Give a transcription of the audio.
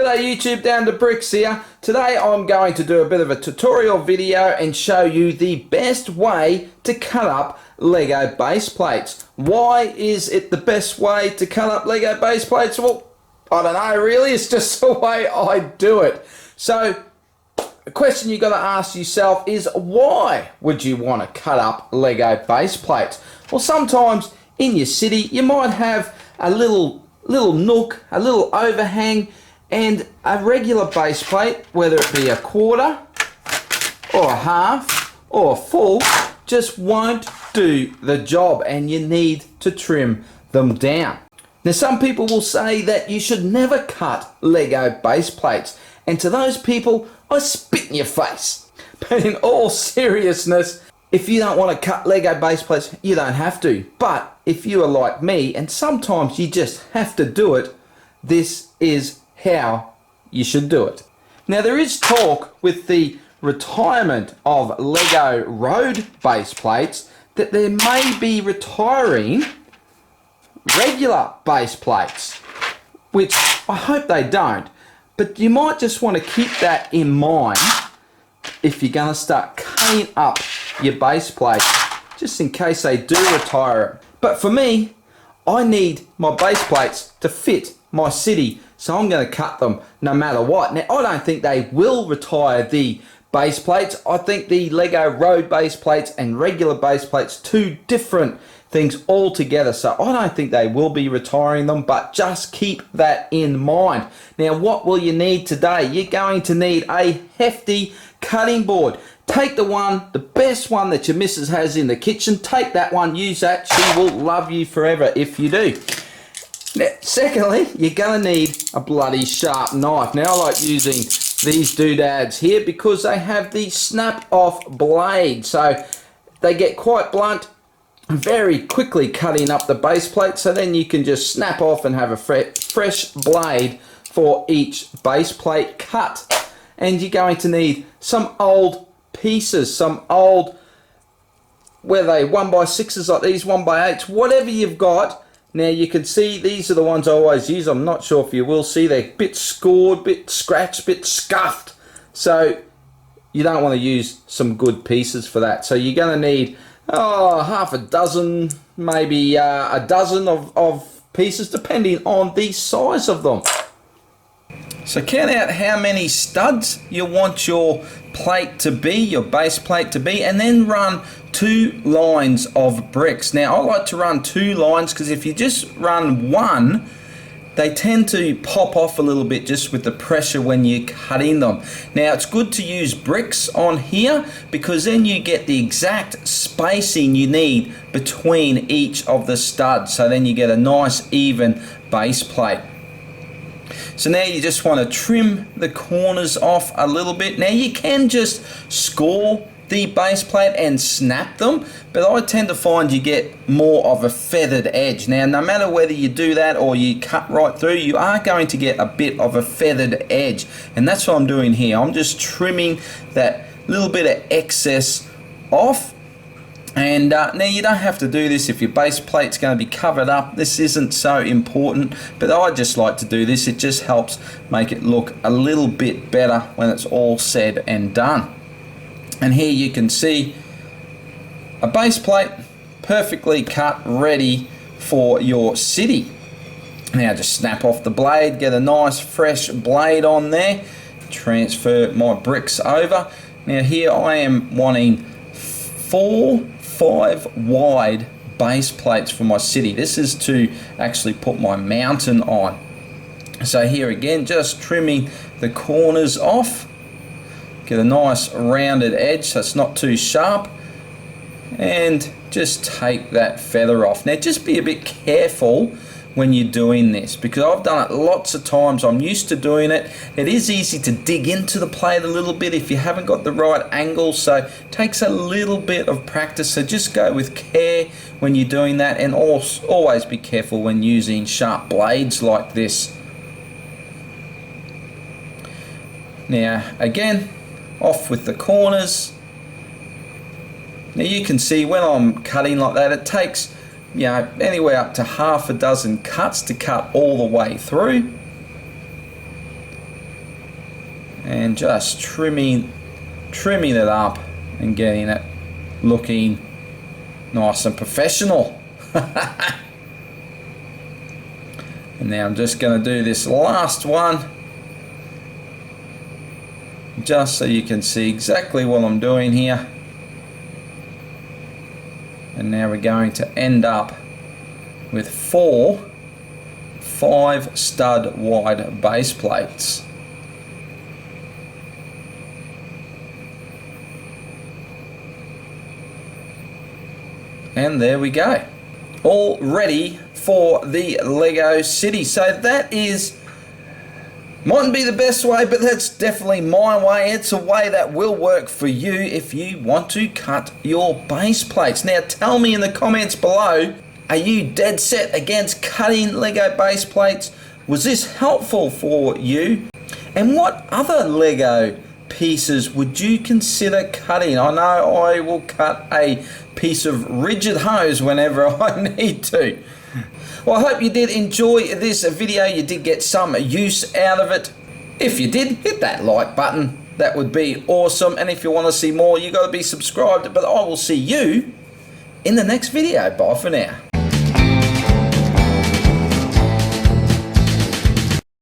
G'day YouTube, Down to Bricks here. Today I'm going to do a bit of a tutorial video and show you the best way to cut up Lego base plates. Why is it the best way to cut up Lego base plates? Well, I don't know really, it's just the way I do it. So, the question you got to ask yourself is, why would you want to cut up Lego base plates? Well, sometimes in your city you might have a little nook, a little overhang, and a regular base plate, whether it be a quarter or a half or a full, just won't do the job and you need to trim them down. Now, some people will say that you should never cut Lego base plates, and to those people I spit in your face. But in all seriousness, if you don't want to cut Lego base plates, you don't have to. But if you are like me and sometimes you just have to do it, this is how you should do it. Now, there is talk with the retirement of Lego road base plates that they may be retiring regular base plates, which I hope they don't, but you might just want to keep that in mind if you're going to start cutting up your base plate, just in case they do retire it. But for me, I need my base plates to fit my city, so I'm going to cut them no matter what. Now, I don't think they will retire the base plates. I think the Lego road base plates and regular base plates, two different things altogether, so I don't think they will be retiring them, but just keep that in mind. Now, what will you need today? You're going to need a hefty cutting board. Take the best one that your missus has in the kitchen. Take that one, use that. She will love you forever if you do. Now, secondly, you're going to need a bloody sharp knife. Now, I like using these doodads here because they have the snap-off blade, so they get quite blunt very quickly cutting up the base plate, so then you can just snap off and have a fresh blade for each base plate cut. And you're going to need some old pieces, some old, where they 1x6s like these, 1x8s, whatever you've got. Now you can see these are the ones I always use. I'm not sure if you will see, they're a bit scored, bit scratched, bit scuffed, so you don't want to use some good pieces for that. So you're going to need half a dozen, maybe a dozen of pieces, depending on the size of them. So count out how many studs you want your plate to be, your base plate to be, and then run 2 lines of bricks. Now, I like to run 2 lines because if you just run one, they tend to pop off a little bit just with the pressure when you're cutting them. Now, it's good to use bricks on here because then you get the exact spacing you need between each of the studs, so then you get a nice even base plate. So now you just want to trim the corners off a little bit. Now, you can just score the base plate and snap them, but I tend to find you get more of a feathered edge. Now, no matter whether you do that or you cut right through, you are going to get a bit of a feathered edge, and that's what I'm doing here. I'm just trimming that little bit of excess off. And now, you don't have to do this if your base plate's going to be covered up. This isn't so important, but I just like to do this. It just helps make it look a little bit better when it's all said and done. And here you can see a base plate perfectly cut, ready for your city. Now, just snap off the blade, get a nice fresh blade on there, transfer my bricks over. Now, here I am wanting 5 wide base plates for my city. This is to actually put my mountain on. So here again, just trimming the corners off. Get a nice rounded edge so it's not too sharp, and just take that feather off. Now, just be a bit careful when you're doing this because I've done it lots of times. I'm used to doing it. It is easy to dig into the plate a little bit if you haven't got the right angle, so it takes a little bit of practice. So just go with care when you're doing that, and always be careful when using sharp blades like this. Now, again, off with the corners. Now, you can see when I'm cutting like that, it takes anywhere up to half a dozen cuts to cut all the way through. and just trimming it up and getting it looking nice and professional. And now I'm just going to do this last one just so you can see exactly what I'm doing here. And now we're going to end up with 4 5-stud wide base plates. And there we go, all ready for the Lego City. So that mightn't be the best way, but that's definitely my way. It's a way that will work for you if you want to cut your base plates. Now tell me in the comments below, are you dead set against cutting Lego base plates? Was this helpful for you? And what other Lego pieces would you consider cutting? I know I will cut a piece of rigid hose whenever I need to. Well, I hope you did enjoy this video. You did get some use out of it. If you did, hit that like button. That would be awesome. And if you want to see more, you got to be subscribed. But I will see you in the next video. Bye for now.